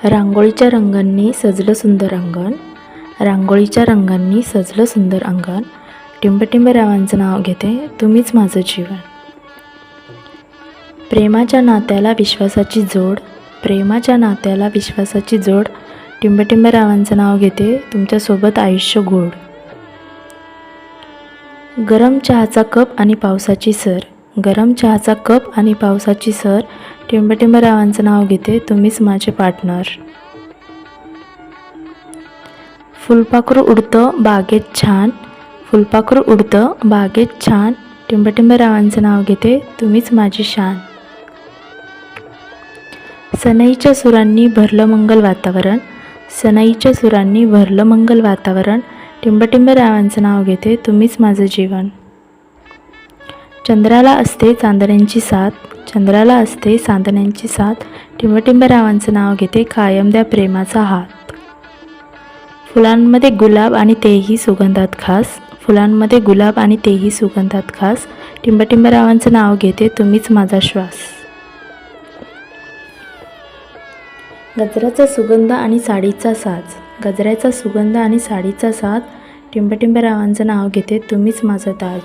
रांगोळीच्या रंगांनी सजलं सुंदर अंगण, रांगोळीच्या रंगांनी सजलं सुंदर अंगण, टिंबटिंबरावांचं नाव घेते तुम्हीच माझं जीवन. प्रेमाच्या नात्याला विश्वासाची जोड, प्रेमाच्या नात्याला विश्वासाची जोड, टिंबटिंबरावांचं नाव घेते तुमच्यासोबत आयुष्य गोड. गरम चहाचा कप आणि पावसाची सर, गरम चहाचा कप आणि पावसाची सर, टिंबटिंबरावांचं नाव घेते तुम्हीच माझे पार्टनर. फुलपाखरू उडतं बागेत छान, फुलपाखरू उडतं बागेत छान, टिंबटिंबरावांचं नाव घेते तुम्हीच माझी शान. सनईच्या सुरांनी भरलं मंगल वातावरण, सनईच्या सुरांनी भरलं मंगल वातावरण, टिंबटिंबरावांचं नाव घेते तुम्हीच माझं जीवन. चंद्राला असते चांदण्यांची साथ, चंद्राला असते चांदण्यांची साथ, टिंबटिंबरावांचं नाव घेते कायम द्या प्रेमाचा हात. फुलांमध्ये गुलाब आणि तेही सुगंधात खास, फुलांमध्ये गुलाब आणि तेही सुगंधात खास, टिंबटिंबरावांचं नाव घेते तुम्हीच माझा श्वास. गजऱ्याचा सुगंध आणि साडीचा साज, गजऱ्याचा सुगंध आणि साडीचा साज, टिंबटिंबरावांचं नाव घेते तुम्हीच माझा ताज.